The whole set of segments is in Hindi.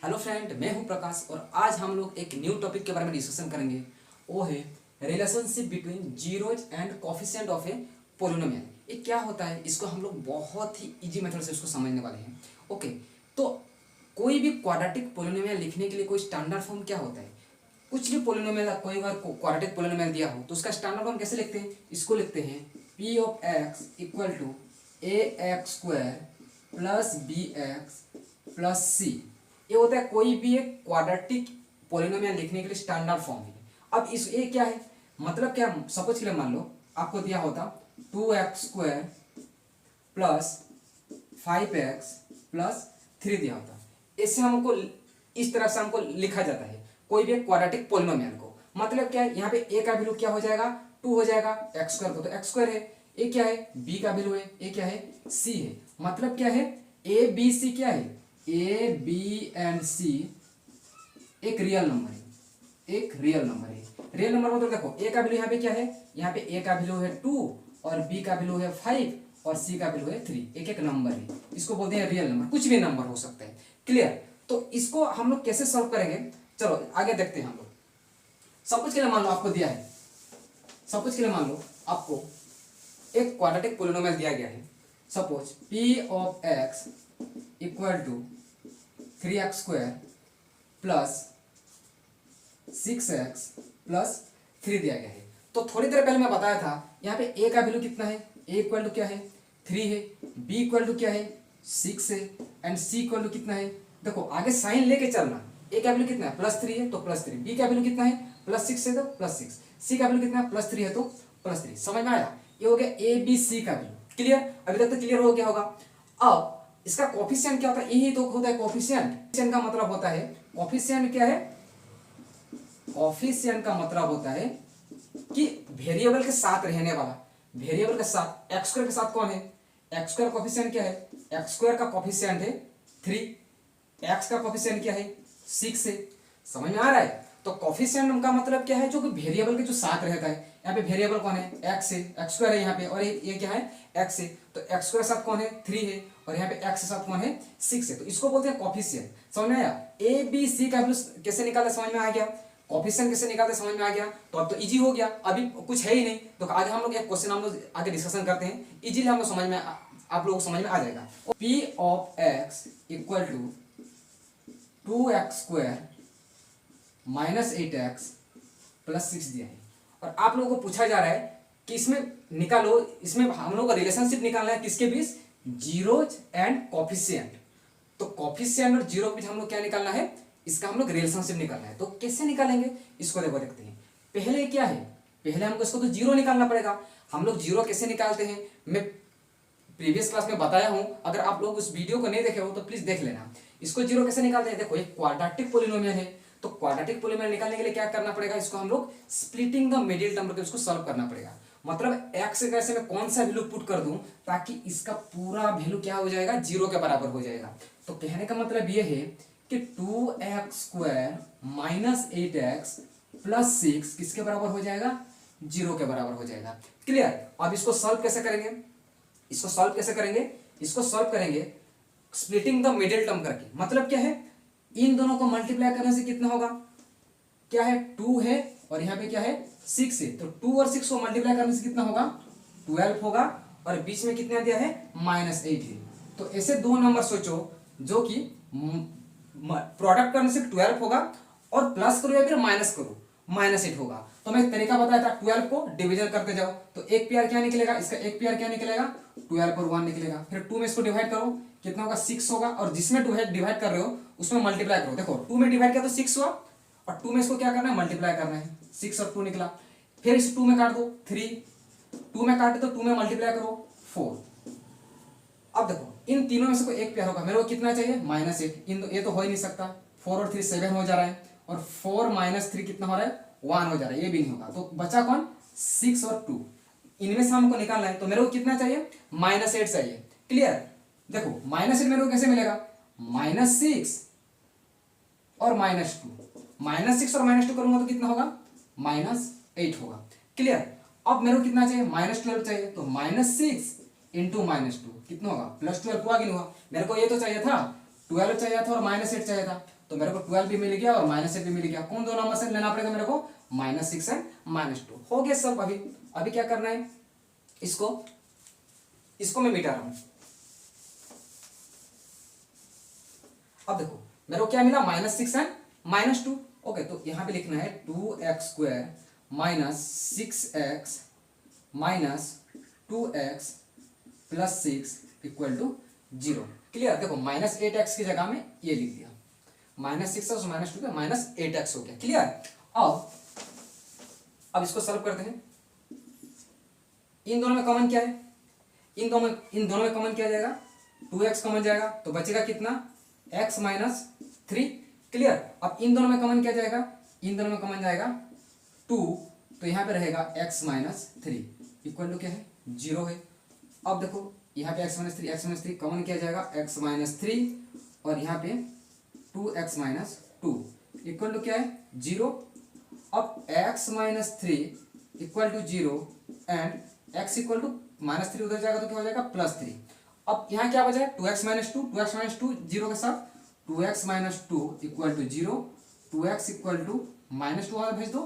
हेलो फ्रेंड, मैं हूं प्रकाश और आज हम लोग एक न्यू टॉपिक के बारे में डिस्कशन करेंगे। वो है relationship between zeros and coefficient of A polynomial. ये क्या होता है, इसको हम लोग बहुत ही इजी मेथड से उसको समझने वाले हैं। ओके, तो कोई भी क्वाड्रेटिक पोलिनोमियल लिखने के लिए कोई स्टैंडर्ड फॉर्म क्या होता है? कुछ भी पोलिनोमियल, कोई बार क्वाड्रेटिक पोलिनोमियल दिया हो तो उसका स्टैंडर्ड फॉर्म कैसे लिखते हैं? इसको लिखते हैं p of x equal to a x square plus b x plus c. ये होता है कोई भी एक क्वाड्रेटिक पोलिनोमियल लिखने के लिए स्टैंडर्ड फॉर्म है। अब इस ये क्या है, मतलब क्या, सपोज के लिए मान लो आपको दिया होता 2x² प्लस 5x प्लस 3 दिया होता। इससे हमको इस तरह से हमको लिखा जाता है कोई भी एक क्वाड्रेटिक पोलिनोमियल को। मतलब क्या है, यहाँ पे a का वैल्यू क्या हो जाएगा, 2 हो जाएगा, x² को तो x² है, a क्या है, b का वैल्यू है, a क्या है, c है। मतलब क्या है, a b c क्या है, ए बी एंड सी एक रियल नंबर है, एक रियल नंबर है। रियल नंबर मतलब देखो ए का वैल्यू यहाँ पे क्या है, यहाँ पे ए का वैल्यू है 2 और बी का वैल्यू है 5 और सी का वैल्यू है 3। एक एक नंबर है, इसको बोलते हैं रियल नंबर। कुछ भी नंबर हो सकता है। क्लियर? तो इसको हम लोग कैसे सॉल्व करेंगे, चलो आगे देखते हैं हम लोग। सपोज के लिए मान लो आपको दिया है, सपोज के लिए मान लो आपको एक क्वाड्रेटिक पोलिनोमियल दिया गया है। Suppose P of x equal to 3x² plus 6x plus 3 दिया गया है। तो थोड़ी देर पहले मैं बताया था यहाँ पे a का वैल्यू कितना है, a इक्वल टू क्या है, 3 है, b इक्वल टू क्या है, 6 है एंड c इक्वल टू कितना है। देखो आगे साइन लेके चलना, a का वैल्यू कितना है, +3 है तो +3, b का वैल्यू कितना है, +6 है तो +6, c का वैल्यू कितना है, +3 है तो +3। समझ में आया? ये हो गया a b c का वैल्यू। क्लियर? अभी तक तो क्लियर हो गया होगा। अब इसका कोफिशिएंट क्या होता है, यही तो होता है कोफिशिएंट। कोफिशिएंट का मतलब होता है, कोफिशिएंट क्या है, कोफिशिएंट का मतलब होता है कि वेरिएबल के साथ रहने वाला, वेरिएबल के साथ। x² के साथ कौन है, x² कोफिशिएंट क्या है, x² का कोफिशिएंट है 3, x का कोफिशिएंट क्या है, 6 है। समझ में आ रहा है? तो कोफिशिएंट का मतलब क्या है, जो कि वेरिएबल के जो साथ रहता है। यहाँ पे वेरिएबल कौन है, x है, x² है यहाँ पे, और ये क्या है, x है। तो x² के साथ कौन है, 3 है, और यहाँ पे x के साथ कौन है, 6 है। तो इसको बोलते हैं कोफिशिएंट। समझ में आया? a b c का वैल्यू कैसे निकालते समझ में आ गया, कोफिशिएंट कैसे निकालते समझ में आ गया। तो अब तो इजी हो गया, अभी कुछ है ही नहीं। तो आज हम लोग एक क्वेश्चन हम लोग आगे डिस्कशन करते हैं, इजीली हम लोग समझ में, आप लोगों को समझ में आ जाएगा। p of x equal to 2x² minus 8x plus 6 दिया है, और आप लोगों को पूछा जा रहा है कि इसमें निकालो, इसमें हम लोग का रिलेशनशिप निकालना है किसके बीच, जीरोज एंड कोफिशिएंट। तो कोफिशिएंट और जीरो के बीच हम लोग क्या निकालना है, इसका हम लोग रिलेशनशिप निकालना है। तो कैसे निकालेंगे इसको देखो, देखते हैं। पहले क्या है, पहले हमको इसको तो जीरो निकालना पड़ेगा। हम लोग जीरो कैसे निकालते हैं, मैं प्रीवियस क्लास में बताया हूं, अगर आप लोग उस वीडियो को नहीं देखे हो तो प्लीज देख लेना। इसको जीरो कैसे निकालते हैं, देखो एक क्वाड्रेटिक पोलिनोमियल है, तो क्वाड्रेटिक पोलिनोमियल निकालने के लिए क्या करना पड़ेगा, इसको हम लोग स्प्लिटिंग द मिडिल टर्म करके उसको सॉल्व करना पड़ेगा। मतलब x के कैसे मैं कौन सा वैल्यू पुट कर दूं ताकि इसका पूरा वैल्यू क्या हो जाएगा, जीरो के बराबर हो जाएगा। तो कहने का मतलब ये है कि 2x² माइनस 8x प्लस 6 किसके बराबर हो जाएगा, जीरो के बराबर हो जाएगा। क्लियर? अब इसको सॉल्व कैसे करेंगे, इसको सॉल्व कैसे करेंगे, इसको सॉल्व करेंगे स्प्लिटिंग द मिडिल टर्म करके। मतलब क्या है, इन दोनों को मल्टीप्लाई करने से कितना होगा, क्या है, 2 है और यहाँ पे क्या है, 6 है। तो 2 और 6 को मल्टीप्लाई करने से कितना होगा, 12 होगा, और बीच में कितना दिया है, -8 है। तो ऐसे दो नंबर सोचो जो कि प्रोडक्ट करने से 12 होगा, और प्लस करो या फिर माइनस करो, -8 होगा। तो मैं तरीका बताया था, 12 को डिवीजन करते जाओ तो एक पेयर क्या निकलेगा, इसका एक पेयर क्या निकलेगा, 12 पर 1 निकलेगा। फिर 2 में इसको डिवाइड करो, कितना होगा, 6 होगा, और जिसमें डिवाइड कर रहे हो उसमें मल्टीप्लाई करो। देखो 2 में डिवाइड किया तो 6 हुआ, और 2 में इसको क्या करना है, मल्टीप्लाई करना है। 6 और 2 निकला, फिर इस 2 में काट दो 3, 2 में काटे तो 2 में मल्टीप्लाई करो 4। अब देखो इन तीनों में से कोई एक पेयर होगा, मेरे को कितना चाहिए, -8। ये तो हो ही नहीं सकता, 4 और 3 7 हो जा रहा है, और 4 - 3 कितना हो रहा है, 1 हो जा रहा है, ये भी नहीं होगा। तो बचा कौन, 6 और 2, इनमें से हमको निकालना है। तो मेरे को कितना चाहिए, -8 चाहिए। क्लियर? देखो -8 मेरे को कैसे मिलेगा, -6 और -2, -6 और -2 करूंगा तो कितना होगा, -8 होगा। क्लियर? अब मेरे को कितना चाहिए, -12 चाहिए। तो -6 इंटू -2 कितना होगा, +12 हुआ कि नहीं हुआ। मेरे को ये तो चाहिए था, 12 चाहिए था और -8 चाहिए था, तो मेरे को 12 भी मिल गया और -8 भी मिल गया। कौन दो नंबर से लेना पड़ेगा मेरे को? -6 एंड -2 हो गया सब। अभी क्या करना है, इसको मैं मिटा रहा हूं। अब देखो मेरे को क्या मिला, -6 एंड -2। ओके, तो यहां पे लिखना है 2x² -6x -2x + 6 = 0। क्लियर? देखो -8x की जगह में ये लिख दिया, -6 और -2 का -8x हो गया। क्लियर? अब इसको सॉल्व करते हैं। इन दोनों में कॉमन क्या है? इन दोनों में कॉमन क्या जाएगा? 2x कॉमन जाएगा, तो बचेगा कितना? x - 3। क्लियर? अब इन दोनों में कॉमन क्या जाएगा? इन दोनों में कॉमन जाएगा 2, तो यहाँ पे रहेगा x - 3 = क्या है? 0 है। अब देखो यहाँ पे x - 3 कॉमन किया जाएगा, x - 3 और यहाँ पे 2x - 2 = क्या है? 0। अब x - 3 = 0 एंड x -3 उधर जाएगा तो क्या हो जाएगा? +3। अब यहाँ क्या बचा है? 2x - 2 0 के साथ 2x - 2 = 0, 2x = -2 वाला भेज दो,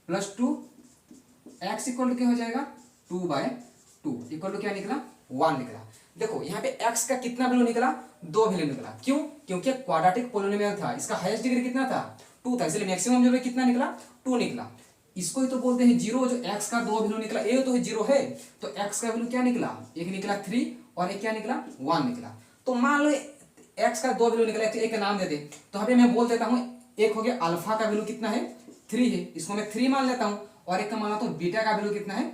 +2 x = क्या हो जाएगा? 2/2 = क्या निकला? 1 निकला। देखो यहाँ पे x का कितना वैल्यू निकला? 2 वैल्यू निकला। क्यों? क्योंकि क्वाड्रेटिक पोलिनोमियल था, इसका हाईएस्ट डिग्री कितना था? 2 था, इसलिए मैक्सिमम जो है कितना निकला? 2 निकला। इसको ही तो बोलते हैं 0, जो x का 2 वैल्यू निकला, ये तो है 0 है, तो x का वैल्यू क्या निकला? एक निकला 3 और एक क्या निकला? 1 निकला। तो मान लो x का 2 वैल्यू निकला, एक का नाम दे दे, तो अभी मैं बोल देता हूँ, एक हो गया अल्फा का वैल्यू कितना है? 3 है, इसको मैं 3 मान लेता हूँ, और एक का मान लेता हूँ बीटा का वैल्यू कितना है?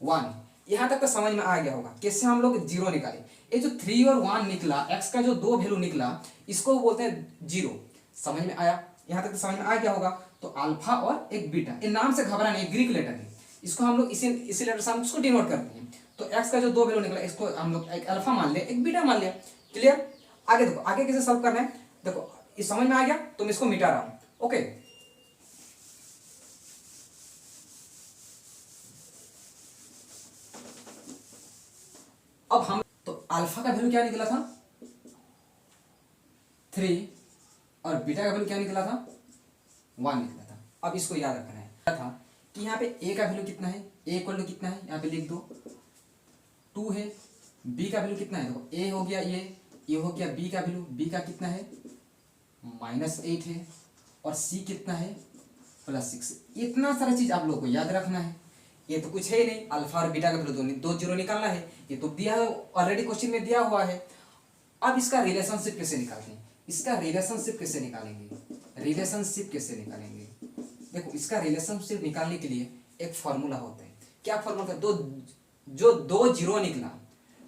1। यहां तक तो समझ में आ गया होगा कैसे हम लोग 0 निकाले। ये जो 3 और 1 निकला, x का जो 2 वैल्यू निकला, इसको बोलते हैं 0। समझ में आया? यहां तक तो समझ में आ गया होगा। तो अल्फा और एक बीटा, ये नाम से घबरा नहीं, ग्रीक लेटर है, इसको हम लोग इसी लेटर से हम उसको डिनोट करते हैं। तो x का जो 2 वैल्यू निकला, इसको हम लोग एक अल्फा मान लिया, एक बीटा मान लिया। क्लियर? आगे देखो, आगे कैसे सॉल्व करना है। देखो ये समझ में आ गया, तो मैं इसको मिटा रहा हूं। ओके, अब हम तो अल्फा का वैल्यू क्या निकला था? 3 और बीटा का वैल्यू क्या निकला था? 1 निकला था। अब इसको याद रखना है था कि यहाँ पे a का वैल्यू कितना है? a इक्वल टू कितना है? यहाँ पे लिख दो 2 है। b का वैल्यू कितना है? देखो a हो गया, ये हो गया b का वैल्यू, b का कितना है? -8 है, और c कितना है? +6। इतना सारा चीज आप लोगों को याद रखना है। ये तो कुछ है ही नहीं, अल्फा और बीटा का वैल्यू दो जीरो निकालना है, ये तो दिया है ऑलरेडी, क्वेश्चन में दिया हुआ है। अब इसका रिलेशनशिप कैसे निकालते हैं? इसका रिलेशनशिप कैसे निकालेंगे? रिलेशनशिप कैसे निकालेंगे? देखो इसका रिलेशनशिप निकालने के लिए एक फॉर्मूला होता है। क्या फॉर्मूला? जो दो जीरो निकला,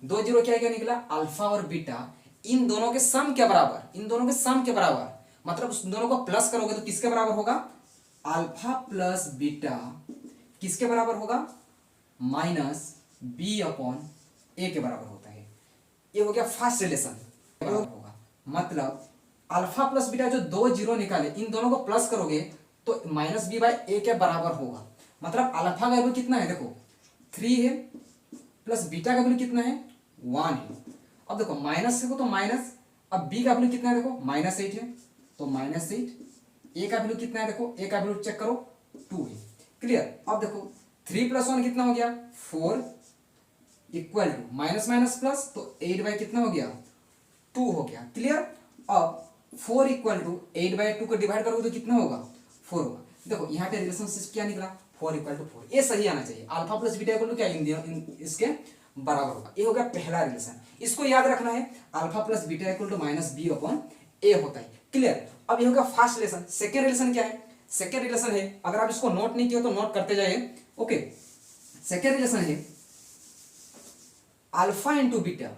दो जीरो क्या निकला? अल्फा और बीटा इन दोनों के सम के बराबर, इन दोनों के सम के बराबर, मतलब उस दोनों को प्लस करोगे तो किसके बराबर होगा? अल्फा प्लस बीटा किसके बराबर होगा? -b/a के बराबर होता है। ये हो गया फर्स्ट रिलेशन होगा। मतलब अल्फा प्लस बीटा जो दो जीरो निकाले, इन दोनों को प्लस करोगे तो -b/a के बराबर होगा। मतलब अल्फा का वैल्यू कितना है? देखो 3 है, प्लस बीटा का वैल्यू कितना है? 1 है। अब देखो माइनस देखो तो माइनस, अब b का वैल्यू कितना है? देखो -8 है, तो -8। a का वैल्यू कितना है? देखो a का वैल्यू चेक करो 2 है। क्लियर? अब देखो 3 + 1 कितना हो गया? 4 equal to minus minus plus, तो 8 कितना हो गया? 2 हो गया। क्लियर? अब 4 इक्वल टू 8/2 को डिवाइड करोगे तो कितना होगा? 4 होगा। देखो यहाँ पे रिलेशनशिप क्या निकला? 4 = 4। ये सही आना चाहिए। Alpha plus beta equal to क्या? इसके बराबर होगा। ये हो गया पहला रिलेशन। इसको याद रखना है, alpha plus beta equal to -b/a होता है। क्लियर? अब ये हो गया फर्स्ट रिलेशन। सेकेंड रिलेशन क्या है? सेकेंड रिलेशन है, अगर आप इसको नोट नहीं किए तो नोट करते जाइए। ओके, सेकेंड रिलेशन है alpha into beta.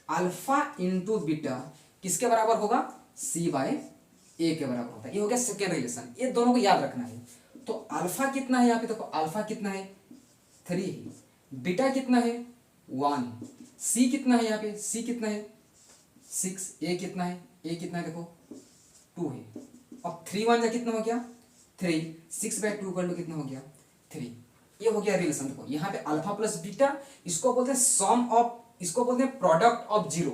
Alpha into beta किसके बराबर होगा? c/a के बराबर होता है। ये हो गया सेकेंड रिलेशन। ये दोनों को याद रखना है। तो अल्फा कितना है यहाँ पे? देखो अल्फा कितना है? 3 है। बीटा कितना है? 1 है। c कितना है यहाँ पे? c कितना है? 6। a कितना है? a कितना है? देखो 2 है। अब 3 1 जा कितना हो गया? 3। 6/2 कर लो, कितना हो गया? 3। ये हो गया रिलेशन। देखो यहाँ पे अल्फा प्लस बीटा, इसको बोलते हैं सम ऑफ, इसको बोलते हैं प्रोडक्ट ऑफ जीरो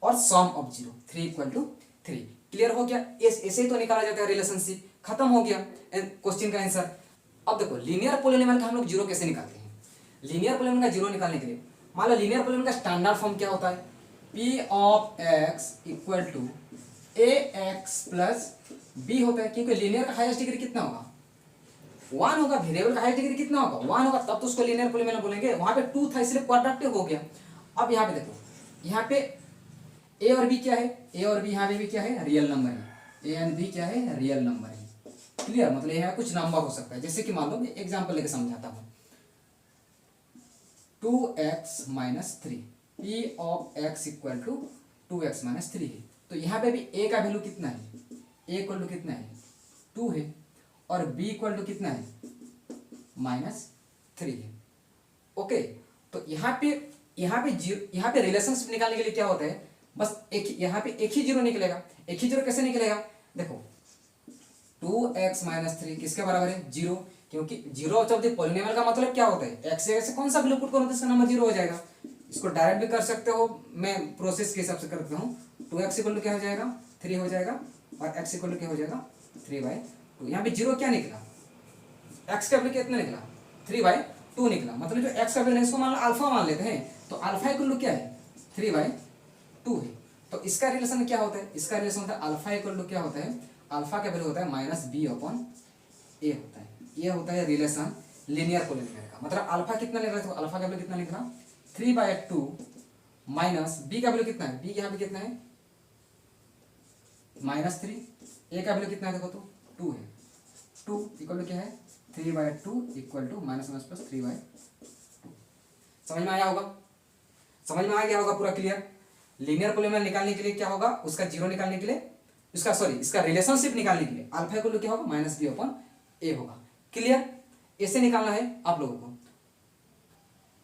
और सम ऑफ जीरो। 3 = 3। क्लियर हो गया? ऐसे ही तो निकाला जाता है रिलेशनशिप, खत्म हो गया क्वेश्चन का आंसर। अब देखो लीनियर पॉलिनोमियल का हम लोग जीरो कैसे निकालते हैं। लीनियर पॉलिनोमियल का जीरो निकालने के लिए मान लो लीनियर पॉलिनोमियल का स्टैंडर्ड फॉर्म क्या होता है, P of x equal to a x plus b होता है, क्योंकि लीनियर का हाईएस्ट डिग्री कितना होगा, 1 होगा। वेरिएबल का हाईएस्ट डिग्री कितना होगा, 1 होगा, तब तो उसको लीनियर पॉलिनोमियल बोलेंगे। वहां पे 2 था इसलिए क्वाड्रेटिक हो गया। अब यहाँ पे देखो, यहाँ पे ए और बी क्या है, ए और बी यहाँ पे भी क्या है, रियल नंबर है। ए एंड बी क्या है, रियल नंबर है। क्लियर, मतलब यहाँ कुछ नंबर हो सकता है, जैसे कि मान लो मैं एग्जाम्पल लेके समझाता हूँ। 2x minus 3, P of x equal to 2x minus 3 है। तो यहाँ पे भी a का वैल्यू कितना है, a इक्वल टू कितना है, 2 है, और b इक्वल टू कितना है, -3 है। ओके, तो यहाँ पे रिलेशनशिप निकालने के लिए क्या होता है, बस यहाँ पे एक ही जीरो निकलेगा। एक ही जीरो कैसे निकलेगा, देखो 2x माइनस 3 किसके बराबर है, 0, क्योंकि जीरो ऑफ द पॉलिनोमियल का मतलब क्या होता है, x से कौन सा वैल्यू पुट करो तो इसका नंबर 0 हो जाएगा। इसको डायरेक्ट भी कर सकते हो, मैं प्रोसेस के हिसाब से करता हूँ। 2x इक्वल टू क्या हो जाएगा, 3 हो जाएगा, और x इक्वल टू क्या हो जाएगा, 3/2। यहाँ पे जीरो क्या निकला, x का वैल्यू कितना निकला, 3/2 निकला। मतलब जो x का वैल्यू है इसको मान लो अल्फा मान लेते हैं, तो अल्फा इक्वल टू क्या है, 3/2 है। तो इसका रिलेशन क्या होता है, इसका रिलेशन होता है अल्फा इक्वल टू क्या होता है, अल्फा का वैल्यू होता है -b/a होता है। ये होता है रिलेशन लीनियर पॉलिनोमियल का। मतलब अल्फा कितना निकला, तो अल्फा का वैल्यू कितना निकला, 3/2 माइनस बी का वैल्यू कितना है, बी यहाँ पे कितना है, -3, ए का वैल्यू कितना है देखो तो 2 है। 2 इक्वल टू क्या है, 3/2 इक्वल टू -3/2। समझ में आया होगा, समझ में आ गया होगा पूरा क्लियर। लीनियर पॉलिनोमियल निकालने के लिए क्या होगा, उसका जीरो निकालने के लिए, इसका रिलेशनशिप निकालने के लिए अल्फा इक्वल टू क्या होगा, -b/a होगा। क्लियर, ऐसे निकालना है आप लोगों को।